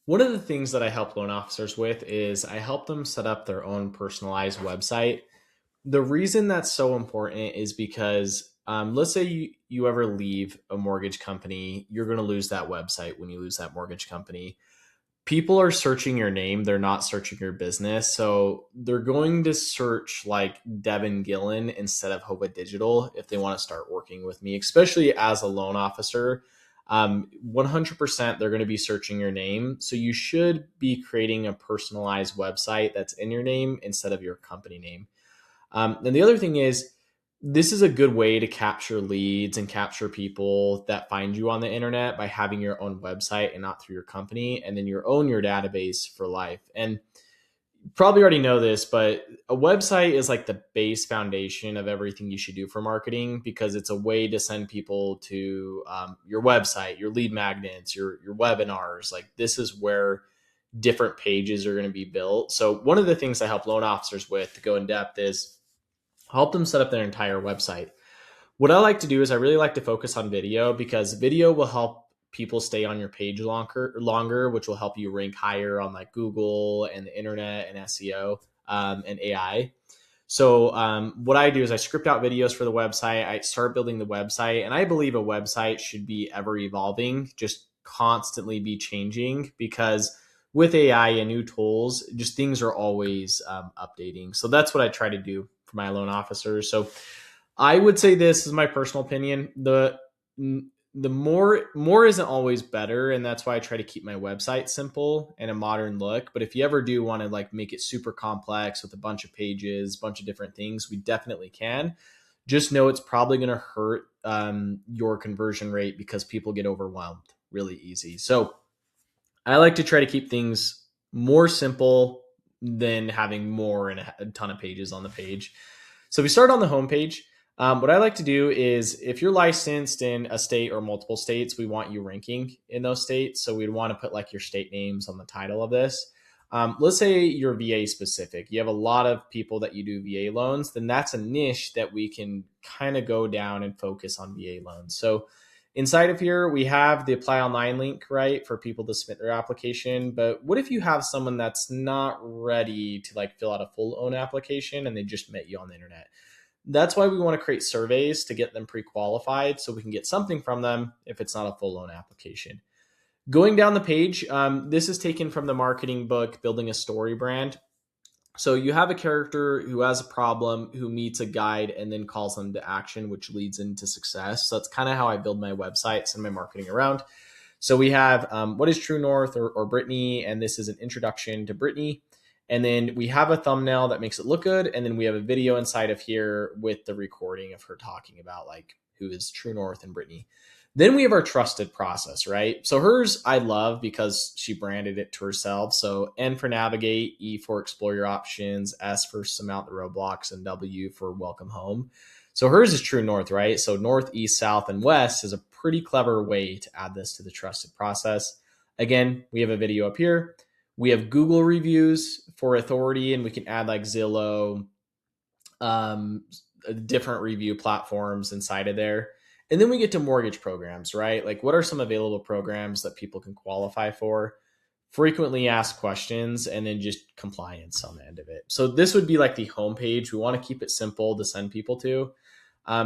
One of the things that I help loan officers with is I help them set up their own personalized website. The reason that's so important is because let's say you ever leave a mortgage company, you're going to lose that website when you lose that mortgage company. People are searching your name, they're not searching your business. So they're going to search like Devin Gillen instead of Hova Digital if they want to start working with me, especially as a loan officer. 100% they're going to be searching your name. So you should be creating a personalized website that's in your name instead of your company name. And the other thing is, this is a good way to capture leads and capture people that find you on the internet by having your own website and not through your company. And then you own your database for life. And you probably already know this, but a website is like the base foundation of everything you should do for marketing because it's a way to send people to your website, your lead magnets, your webinars. Like this is where different pages are going to be built. So one of the things I help loan officers with to go in depth is help them set up their entire website. What I like to do is I really like to focus on video because video will help people stay on your page longer, which will help you rank higher on like Google and the internet and SEO and AI. So what I do is I script out videos for the website. I start building the website, and I believe a website should be ever evolving, just constantly be changing because with AI and new tools, just things are always updating. So that's what I try to do for my loan officers. So I would say this is my personal opinion. The more isn't always better, and that's why I try to keep my website simple and a modern look. But if you ever do want to like make it super complex with a bunch of pages, bunch of different things, we definitely can. Just know it's probably going to hurt your conversion rate because people get overwhelmed really easy. So I like to try to keep things more simple than having more and a ton of pages on the page. So we start on the homepage. What I like to do is if you're licensed in a state or multiple states, we want you ranking in those states. So we'd want to put like your state names on the title of this. Let's say you're VA specific. You have a lot of people that you do VA loans, then that's a niche that we can kind of go down and focus on VA loans. So inside of here, we have the apply online link, right, for people to submit their application. But what if you have someone that's not ready to like fill out a full loan application and they just met you on the internet? That's why we want to create surveys to get them pre-qualified so we can get something from them if it's not a full loan application. Going down the page, this is taken from the marketing book, Building a Story Brand. So you have a character who has a problem, who meets a guide, and then calls them to action, which leads into success. So that's kind of how I build my websites and my marketing around. So we have what is True North or Brittany, and this is an introduction to Brittany. And then we have a thumbnail that makes it look good. And then we have a video inside of here with the recording of her talking about like who is True North and Brittany. Then we have our trusted process, right? So hers I love because she branded it to herself. So N for navigate, E for explore your options, S for surmount the roadblocks, and W for welcome home. So hers is True North, right? So north, east, south, and west is a pretty clever way to add this to the trusted process. Again, we have a video up here. We have Google reviews for authority, and we can add like Zillow, um, different review platforms inside of there. And then we get to mortgage programs, right? Like what are some available programs that people can qualify for? Frequently asked questions, and then just compliance on the end of it. So this would be like the homepage. We want to keep it simple to send people to.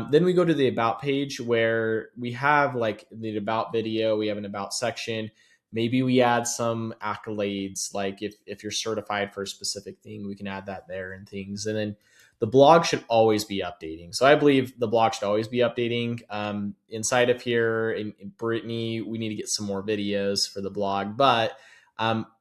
Then we go to the about page where we have like the about video, we have an about section. Maybe we add some accolades, like if you're certified for a specific thing, we can add that there and things. And then the blog should always be updating. So I believe the blog should always be updating. Inside of here in Brittany, we need to get some more videos for the blog. But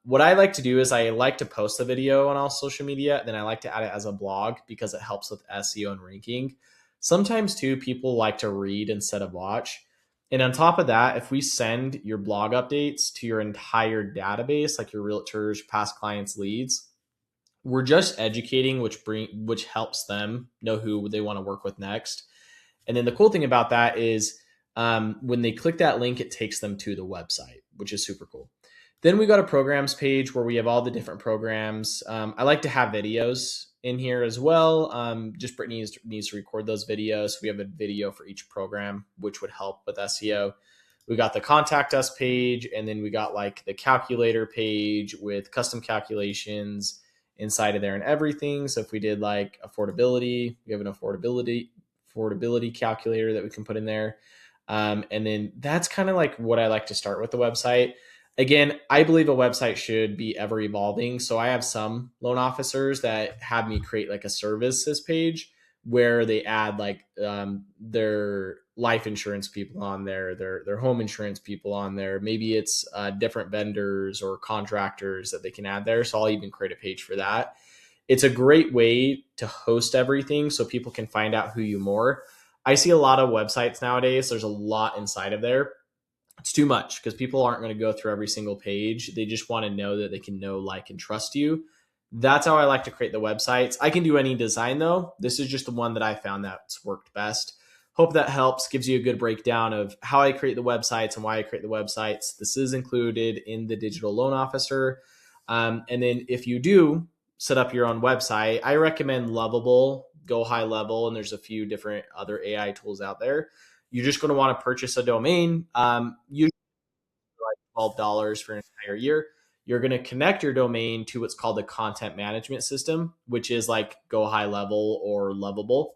what I like to do is I like to post a video on all social media. Then I like to add it as a blog because it helps with SEO and ranking. Sometimes too, people like to read instead of watch. And on top of that, if we send your blog updates to your entire database, like your realtors, past clients, leads, we're just educating, which helps them know who they want to work with next. And then the cool thing about that is when they click that link, it takes them to the website, which is super cool. Then we got a programs page where we have all the different programs. I like to have videos in here as well. Just Brittany needs to record those videos. So we have a video for each program, which would help with SEO. We got the contact us page, and then we got like the calculator page with custom calculations inside of there and everything. So if we did like affordability, we have an affordability calculator that we can put in there. And then that's kind of like what I like to start with the website. Again, I believe a website should be ever evolving. So I have some loan officers that have me create like a services page where they add like their life insurance people on there, their home insurance people on there. Maybe it's different vendors or contractors that they can add there. So I'll even create a page for that. It's a great way to host everything so people can find out who you more. I see a lot of websites nowadays. There's a lot inside of there. It's too much because people aren't going to go through every single page. They just want to know that they can know, like, and trust you. That's how I like to create the websites. I can do any design though. This is just the one that I found that's worked best. Hope that helps, gives you a good breakdown of how I create the websites and why I create the websites. This is included in the digital loan officer. And then if you do set up your own website, I recommend Lovable, Go High Level, and there's a few different other AI tools out there. You're just going to want to purchase a domain. Usually like $12 for an entire year. You're going to connect your domain to what's called a content management system, which is like Go High Level or Lovable.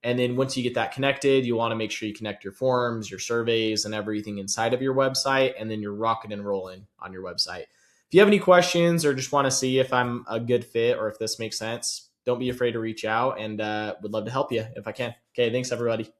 And then once you get that connected, you want to make sure you connect your forms, your surveys, and everything inside of your website. And then you're rocking and rolling on your website. If you have any questions or just want to see if I'm a good fit or if this makes sense, don't be afraid to reach out, and would love to help you if I can. Okay, thanks everybody.